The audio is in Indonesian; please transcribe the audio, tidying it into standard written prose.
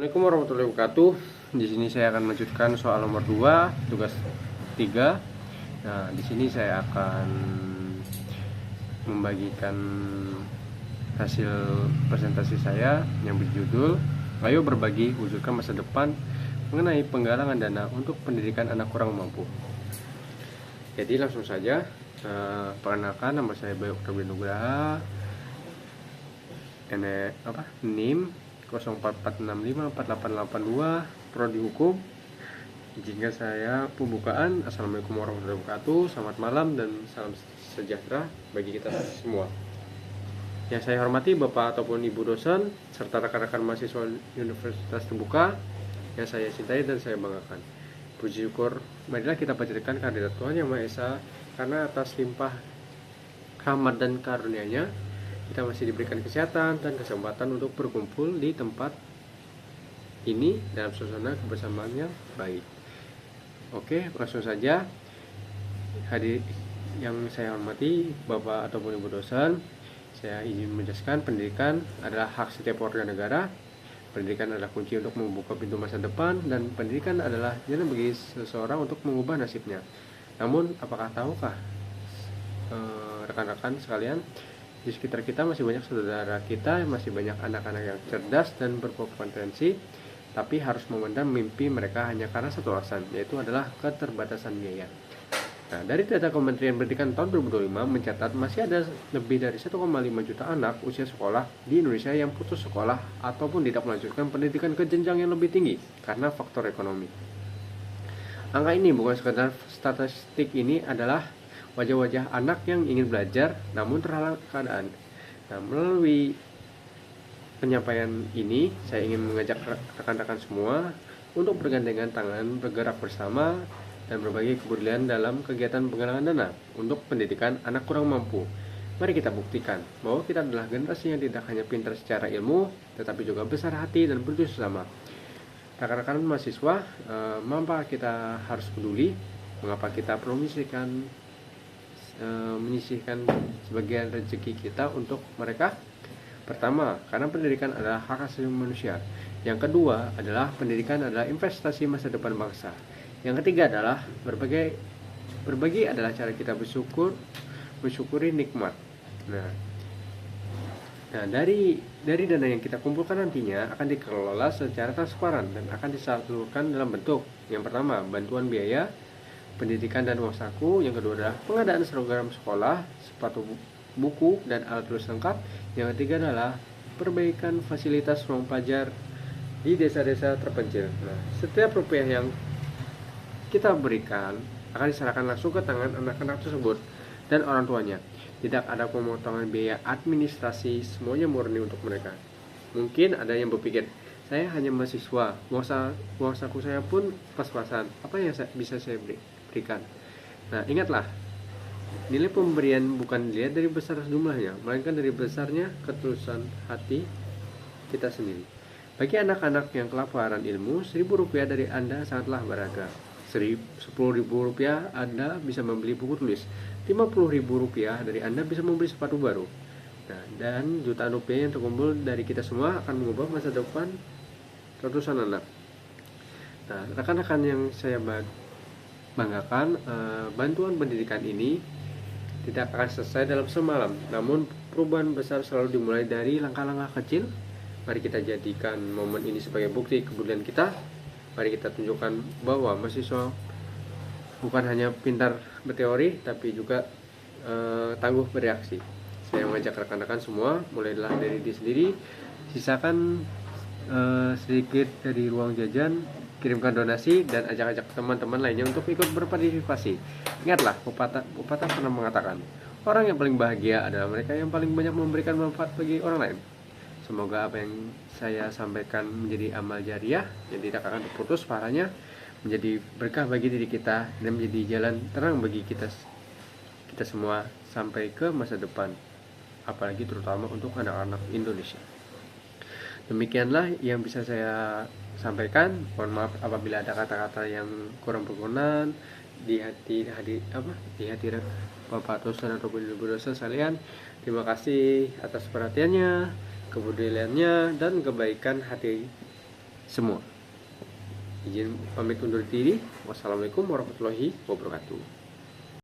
Assalamualaikum warahmatullahi wabarakatuh. Di sini saya akan melanjutkan soal nomor 2, tugas 3. Nah, di sini saya akan membagikan hasil presentasi saya yang berjudul "Ayo berbagi wujudkan masa depan" mengenai penggalangan dana untuk pendidikan anak kurang mampu. Jadi langsung saja, perkenalkan, nama saya Bayu Oktavian Nugraha, NIM 0446548882, Prodi Hukum. Izinkan saya pembukaan. Assalamualaikum warahmatullahi wabarakatuh. Selamat malam dan salam sejahtera bagi kita semua. Yang saya hormati Bapak ataupun Ibu dosen serta rekan-rekan mahasiswa Universitas Terbuka yang saya cintai dan saya banggakan. Puji syukur, marilah kita panjatkan kehadirat Tuhan Yang Maha Esa, karena atas limpah rahmat dan karunia-Nya kita masih diberikan kesehatan dan kesempatan untuk berkumpul di tempat ini dalam suasana kebersamaan yang baik. Oke, langsung saja. Hadir yang saya hormati Bapak ataupun Ibu dosen, saya izin menjelaskan, pendidikan adalah hak setiap warga negara. Pendidikan adalah kunci untuk membuka pintu masa depan, dan pendidikan adalah jalan bagi seseorang untuk mengubah nasibnya. Namun, apakah tahukah rekan-rekan sekalian, di sekitar kita masih banyak saudara kita, masih banyak anak-anak yang cerdas dan berkompetensi, tapi harus memendam mimpi mereka hanya karena satu alasan, yaitu adalah keterbatasan biaya. Nah, dari data Kementerian Pendidikan tahun 2025 mencatat masih ada lebih dari 1,5 juta anak usia sekolah di Indonesia yang putus sekolah ataupun tidak melanjutkan pendidikan ke jenjang yang lebih tinggi karena faktor ekonomi. Angka ini bukan sekedar statistik, ini adalah wajah-wajah anak yang ingin belajar namun terhalang keadaan. Nah, melalui penyampaian ini saya ingin mengajak rekan-rekan semua untuk bergandengan tangan, bergerak bersama, dan berbagi kepedulian dalam kegiatan penggalangan dana untuk pendidikan anak kurang mampu. Mari kita buktikan bahwa kita adalah generasi yang tidak hanya pintar secara ilmu, tetapi juga besar hati dan berjuang sama. Rekan-rekan mahasiswa, mengapa kita harus peduli? Mengapa kita perlu menyisihkan sebagian rezeki kita untuk mereka? Pertama, karena pendidikan adalah hak asasi manusia. Yang kedua adalah pendidikan adalah investasi masa depan bangsa. Yang ketiga adalah berbagi adalah cara kita bersyukuri nikmat. Nah, dari dana yang kita kumpulkan nantinya akan dikelola secara transparan dan akan disalurkan dalam bentuk: yang pertama, bantuan biaya pendidikan dan uang saku. Yang kedua adalah pengadaan seragam sekolah, sepatu, buku, dan alat tulis lengkap. Yang ketiga adalah perbaikan fasilitas ruang pelajar di desa-desa terpencil. Nah, setiap rupiah yang kita berikan akan diserahkan langsung ke tangan anak-anak tersebut dan orang tuanya. Tidak ada pemotongan biaya administrasi, semuanya murni untuk mereka. Mungkin ada yang berpikir, saya hanya mahasiswa, uang saku saya pun pas-pasan, apa yang bisa saya berikan? Nah, ingatlah, nilai pemberian bukan dilihat dari besar jumlahnya, melainkan dari besarnya ketulusan hati kita sendiri. Bagi anak-anak yang kelaparan ilmu, Rp1.000 dari Anda sangatlah berharga. Rp10.000 Anda bisa membeli buku tulis. Rp50.000 dari Anda bisa membeli sepatu baru. Nah, dan jutaan rupiah yang terkumpul dari kita semua akan mengubah masa depan ratusan anak. Nah, rekan-rekan yang saya banggakan, bantuan pendidikan ini tidak akan selesai dalam semalam, namun perubahan besar selalu dimulai dari langkah-langkah kecil. Mari kita jadikan momen ini sebagai bukti kepedulian kita. Mari kita tunjukkan bahwa mahasiswa bukan hanya pintar berteori, tapi juga tangguh bereaksi. Saya mengajak rekan-rekan semua, mulailah dari diri sendiri, sisakan sedikit dari ruang jajan, kirimkan donasi, dan ajak-ajak teman-teman lainnya untuk ikut berpartisipasi. Ingatlah, pepatah pernah mengatakan, orang yang paling bahagia adalah mereka yang paling banyak memberikan manfaat bagi orang lain. Semoga apa yang saya sampaikan menjadi amal jariah yang tidak akan terputus pahalanya, menjadi berkah bagi diri kita, dan menjadi jalan terang bagi kita semua sampai ke masa depan, apalagi terutama untuk anak-anak Indonesia. Demikianlah yang bisa saya sampaikan. Mohon maaf apabila ada kata-kata yang kurang berkenan di hati Bapak dosen ataupun Ibu dosen sekalian. Terima kasih atas perhatiannya, kepeduliannya, dan kebaikan hati semua. Izin pamit undur diri. Wassalamualaikum warahmatullahi wabarakatuh.